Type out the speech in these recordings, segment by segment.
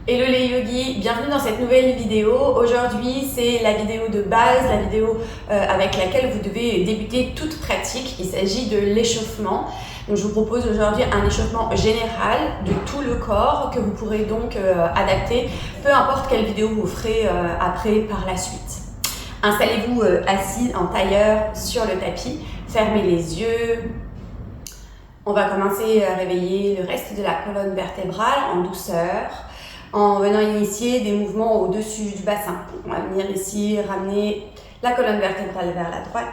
Hello les yogis, bienvenue dans cette nouvelle vidéo. Aujourd'hui, c'est la vidéo de base, la vidéo avec laquelle vous devez débuter toute pratique. Il s'agit de l'échauffement. Donc, je vous propose aujourd'hui un échauffement général de tout le corps que vous pourrez donc adapter, peu importe quelle vidéo vous ferez après par la suite. Installez-vous assis en tailleur sur le tapis, fermez les yeux. On va commencer à réveiller le reste de la colonne vertébrale en douceur, en venant initier des mouvements au-dessus du bassin. On va venir ici ramener la colonne vertébrale vers la droite,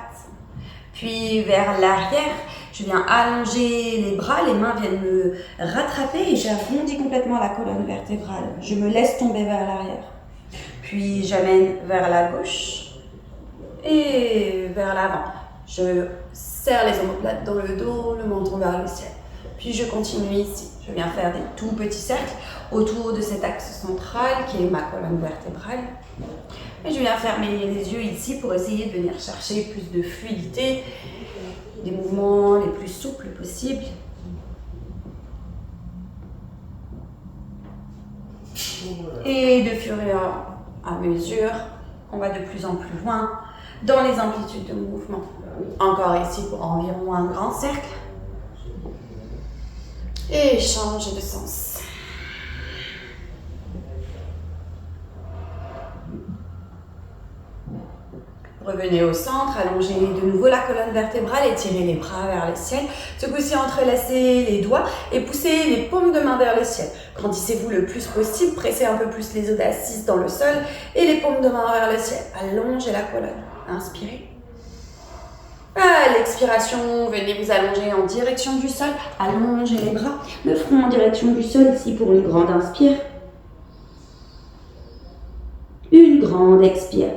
puis vers l'arrière. Je viens allonger les bras, les mains viennent me rattraper et j'arrondis complètement la colonne vertébrale. Je me laisse tomber vers l'arrière. Puis j'amène vers la gauche et vers l'avant. Je serre les omoplates dans le dos, le menton vers le ciel. Puis je continue ici. Je viens faire des tout petits cercles autour de cet axe central qui est ma colonne vertébrale. Et je viens fermer les yeux ici pour essayer de venir chercher plus de fluidité, des mouvements les plus souples possibles. Et de fur et à mesure, on va de plus en plus loin dans les amplitudes de mouvement. Encore ici pour environ un grand cercle. Et change de sens. Revenez au centre, allongez de nouveau la colonne vertébrale et tirez les bras vers le ciel. Ce coup-ci, entrelacez les doigts et poussez les paumes de main vers le ciel. Grandissez-vous le plus possible, pressez un peu plus les os d'assises dans le sol et les paumes de main vers le ciel. Allongez la colonne. Inspirez. À l'expiration, venez vous allonger en direction du sol. Allongez les bras, le front en direction du sol ici pour une grande inspire. Une grande expire.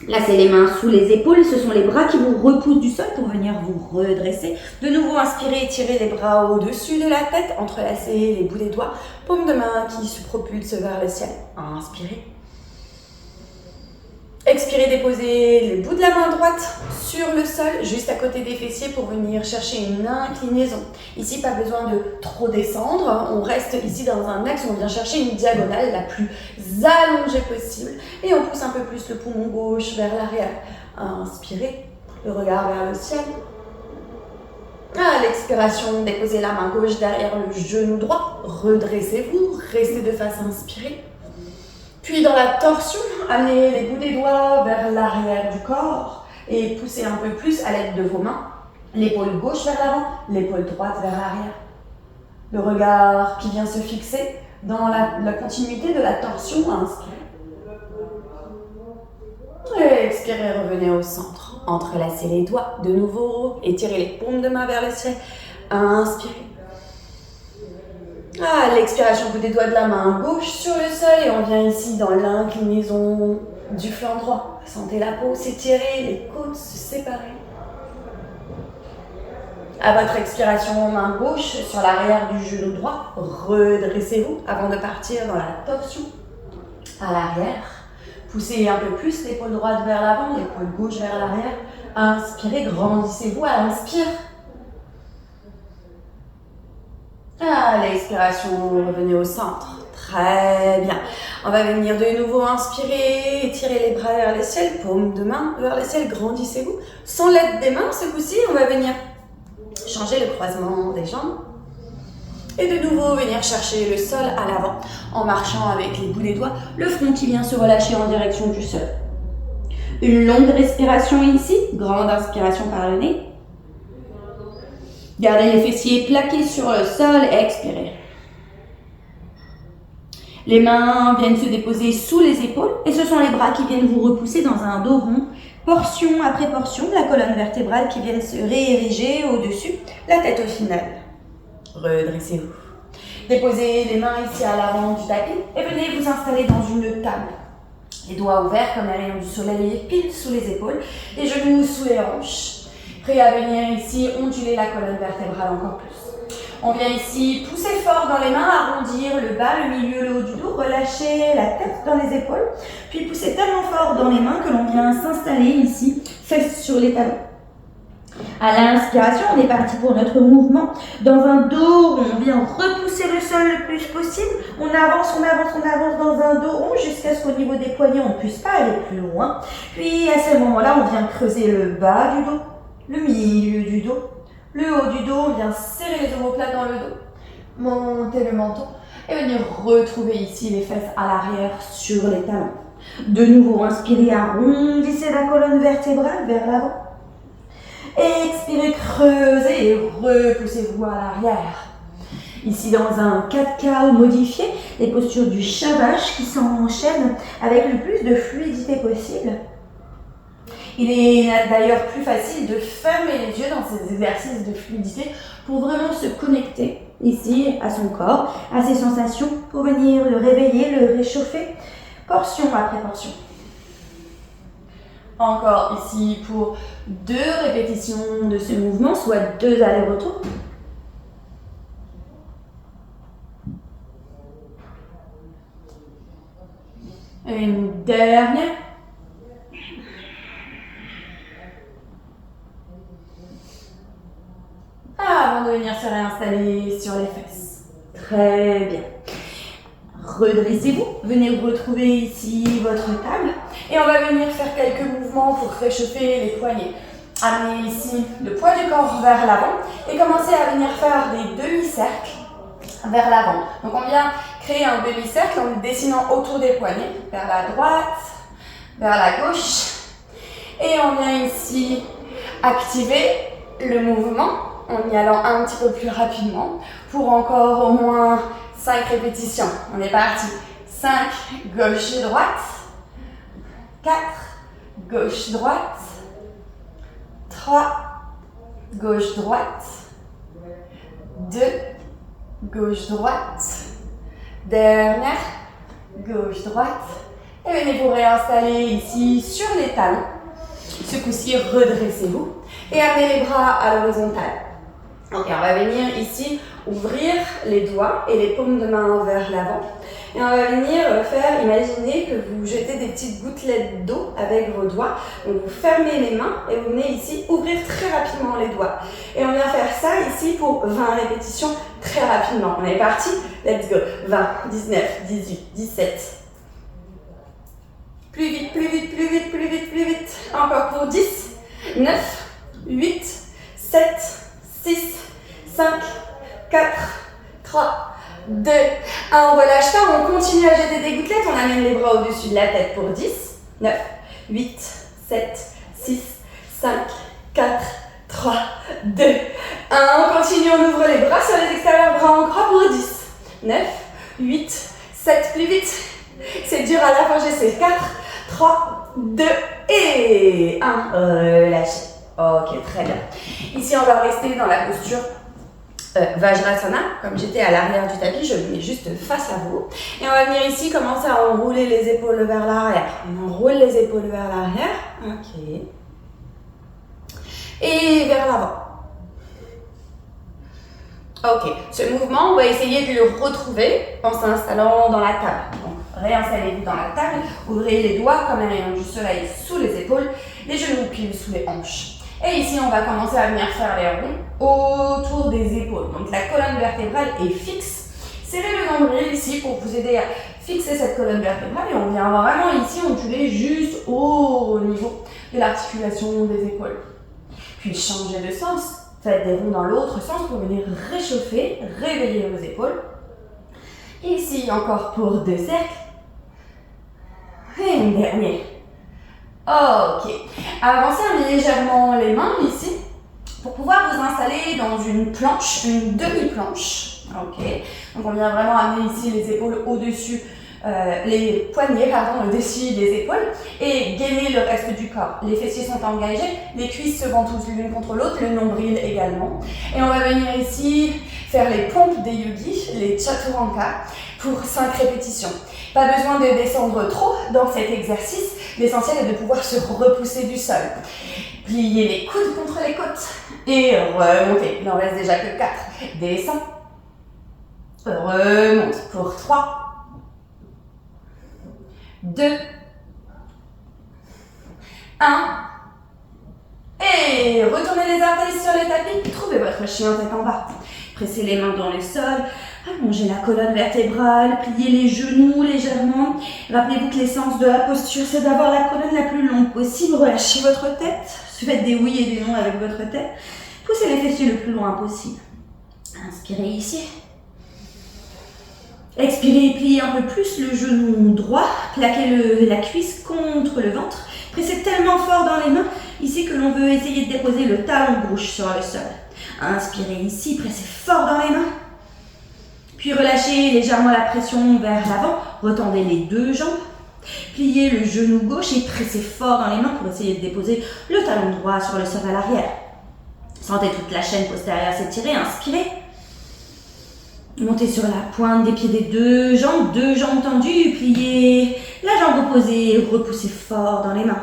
Placez les mains sous les épaules, ce sont les bras qui vous repoussent du sol pour venir vous redresser. De nouveau, inspirez, tirez les bras au-dessus de la tête, entrelacez les bouts des doigts, paume de main qui se propulse vers le ciel. Inspirez. Expirez, déposez les bouts de la main droite sur le sol, juste à côté des fessiers pour venir chercher une inclinaison. Ici, pas besoin de trop descendre. On reste ici dans un axe où on vient chercher une diagonale la plus allongée possible. Et on pousse un peu plus le poumon gauche vers l'arrière. Inspirez, le regard vers le ciel. À l'expiration, déposez la main gauche derrière le genou droit. Redressez-vous, restez de face inspirée. Puis dans la torsion, amenez les bouts des doigts vers l'arrière du corps et poussez un peu plus à l'aide de vos mains. L'épaule gauche vers l'avant, l'épaule droite vers l'arrière. Le regard qui vient se fixer dans la continuité de la torsion. Inspirez. Et expirez, revenez au centre. Entrelacez les doigts de nouveau, étirez les paumes de main vers le ciel. Inspirez. À l'expiration, bout des doigts de la main gauche sur le sol et on vient ici dans l'inclinaison du flanc droit. Sentez la peau s'étirer, les côtes se séparer. À votre expiration, main gauche sur l'arrière du genou droit, redressez-vous avant de partir dans la torsion. À l'arrière, poussez un peu plus l'épaule droite vers l'avant, l'épaule gauche vers l'arrière. Inspirez, grandissez-vous à l'inspire. À l'expiration, revenez au centre. Très bien. On va venir de nouveau inspirer, étirer les bras vers le ciel, paume de main vers le ciel, grandissez-vous. Sans l'aide des mains, ce coup-ci, on va venir changer le croisement des jambes. Et de nouveau, venir chercher le sol à l'avant, en marchant avec les bouts des doigts, le front qui vient se relâcher en direction du sol. Une longue respiration ici, grande inspiration par le nez. Gardez les fessiers plaqués sur le sol, expirez. Les mains viennent se déposer sous les épaules et ce sont les bras qui viennent vous repousser dans un dos rond, portion après portion de la colonne vertébrale qui viennent se réériger au-dessus, la tête au final. Redressez-vous. Déposez les mains ici à l'avant du tapis et venez vous installer dans une table. Les doigts ouverts comme les rayons du soleil, pile sous les épaules, les genoux sous les hanches. Prêt à venir ici onduler la colonne vertébrale encore plus. On vient ici pousser fort dans les mains, arrondir le bas, le milieu, le haut du dos, relâcher la tête dans les épaules, puis pousser tellement fort dans les mains que l'on vient s'installer ici, fesses sur les talons. À l'inspiration, on est parti pour notre mouvement. Dans un dos, on vient repousser le sol le plus possible. On avance dans un dos rond jusqu'à ce qu'au niveau des poignets, on ne puisse pas aller plus loin. Puis à ce moment-là, on vient creuser le bas du dos, le milieu du dos, le haut du dos. On vient serrer les omoplates dans le dos, monter le menton et venir retrouver ici les fesses à l'arrière sur les talons. De nouveau, inspirez, arrondissez la colonne vertébrale vers l'avant. Expirez, creusez et repoussez-vous à l'arrière. Ici, dans un 4K modifié, les postures du chat vache qui s'enchaînent avec le plus de fluidité possible. Il est d'ailleurs plus facile de fermer les yeux dans ces exercices de fluidité pour vraiment se connecter ici à son corps, à ses sensations, pour venir le réveiller, le réchauffer, portion après portion. Encore ici pour 2 répétitions de ce mouvement, soit 2 allers-retours. Et une dernière. Avant de venir se réinstaller sur les fesses. Très bien. Redressez-vous, venez retrouver ici votre table et on va venir faire quelques mouvements pour réchauffer les poignets. Amenez ici le poids du corps vers l'avant et commencez à venir faire des demi-cercles vers l'avant. Donc on vient créer un demi-cercle en dessinant autour des poignets, vers la droite, vers la gauche. Et on vient ici activer le mouvement en y allant un petit peu plus rapidement pour encore au moins 5 répétitions. On est parti. 5, gauche, droite. 4, gauche, droite. 3, gauche, droite. 2, gauche, droite. Dernière, gauche, droite. Et venez vous réinstaller ici sur les talons. Ce coup-ci, redressez-vous et amenez les bras à l'horizontale. Ok, on va venir ici ouvrir les doigts et les paumes de main vers l'avant. Et on va venir faire, imaginez que vous jetez des petites gouttelettes d'eau avec vos doigts. Donc vous fermez les mains et vous venez ici ouvrir très rapidement les doigts. Et on vient faire ça ici pour 20 répétitions très rapidement. On est parti, let's go. 20, 19, 18, 17. Plus vite, plus vite, plus vite, plus vite, plus vite. Encore pour 10, 9, 8, 7, 6, 5, 4, 3, 2, 1. On relâche pas, on continue à jeter des gouttelettes. On amène les bras au-dessus de la tête pour 10, 9, 8, 7, 6, 5, 4, 3, 2, 1. On continue, on ouvre les bras sur les extérieurs, bras en croix pour 10, 9, 8, 7, plus vite. C'est dur à la fin, j'essaie. 4, 3, 2 et 1. Relâchez. Ok, très bien. Ici, on va rester dans la posture Vajrasana. Comme j'étais à l'arrière du tapis, je me mets juste face à vous. Et on va venir ici commencer à enrouler les épaules vers l'arrière. On enroule les épaules vers l'arrière. Ok. Et vers l'avant. Ok. Ce mouvement, on va essayer de le retrouver en s'installant dans la table. Donc, réinstallez-vous dans la table. Ouvrez les doigts comme un rayon du soleil sous les épaules. Les genoux pliés sous les hanches. Et ici, on va commencer à venir faire les ronds autour des épaules. Donc, la colonne vertébrale est fixe. Serrez le nombril ici pour vous aider à fixer cette colonne vertébrale. Et on vient vraiment ici onduler juste au niveau de l'articulation des épaules. Puis, changez de sens. Faites des ronds dans l'autre sens pour venir réchauffer, réveiller vos épaules. Et ici, encore pour 2 cercles. Et une dernière. Ok. Avancez légèrement les mains ici pour pouvoir vous installer dans une planche, une demi-planche. Ok. Donc on vient vraiment amener ici les épaules au-dessus, les poignets au-dessus des épaules et gainer le reste du corps. Les fessiers sont engagés, les cuisses se ventoussent l'une contre l'autre, le nombril également. Et on va venir ici faire les pompes des yogis, les chaturanga, pour 5 répétitions. Pas besoin de descendre trop dans cet exercice. L'essentiel est de pouvoir se repousser du sol. Pliez les coudes contre les côtes et remontez. Il n'en reste déjà que 4. Descends. Remonte pour 3, 2, 1. Et retournez les orteils sur le tapis, trouvez votre chien tête en bas. Pressez les mains dans le sol, allongez la colonne vertébrale, pliez les genoux légèrement. Rappelez-vous que l'essence de la posture, c'est d'avoir la colonne la plus longue possible. Relâchez votre tête, faites des oui et des non avec votre tête. Poussez les fessiers le plus loin possible. Inspirez ici. Expirez, pliez un peu plus le genou droit, plaquez la cuisse contre le ventre. Pressez tellement fort dans les mains ici que l'on veut essayer de déposer le talon gauche sur le sol. Inspirez ici, pressez fort dans les mains. Puis relâchez légèrement la pression vers l'avant, retendez les deux jambes. Pliez le genou gauche et pressez fort dans les mains pour essayer de déposer le talon droit sur le sol à l'arrière. Sentez toute la chaîne postérieure s'étirer, inspirez. Montez sur la pointe des pieds des deux jambes tendues, pliez la jambe opposée, repoussez fort dans les mains.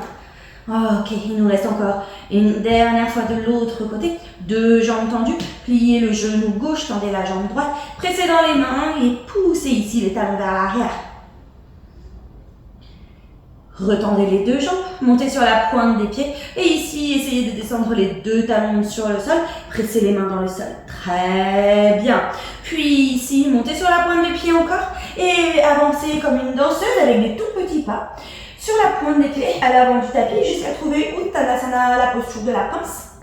Ok, il nous reste encore une dernière fois de l'autre côté. Deux jambes tendues, pliez le genou gauche, tendez la jambe droite, pressez dans les mains et poussez ici les talons vers l'arrière. Retendez les deux jambes, montez sur la pointe des pieds et ici, essayez de descendre les deux talons sur le sol, pressez les mains dans le sol. Très bien. Puis ici, montez sur la pointe des pieds encore et avancez comme une danseuse avec des tout petits pas sur la pointe des pieds à l'avant du tapis jusqu'à trouver Uttanasana, la posture de la pince.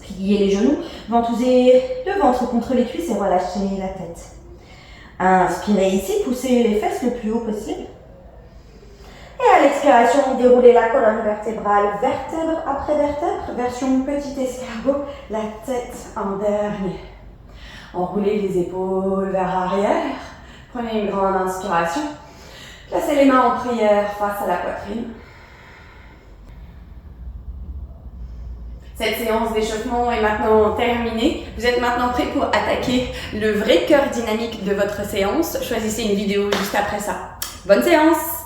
Pliez les genoux, ventousez le ventre contre les cuisses et relâchez la tête. Inspirez ici, poussez les fesses le plus haut possible. Et à l'expiration, déroulez la colonne vertébrale, vertèbre après vertèbre, version petit escargot, la tête en dernier. Enroulez les épaules vers l'arrière, prenez une grande inspiration, placez les mains en prière face à la poitrine. Cette séance d'échauffement est maintenant terminée. Vous êtes maintenant prêt pour attaquer le vrai cœur dynamique de votre séance. Choisissez une vidéo juste après ça. Bonne séance!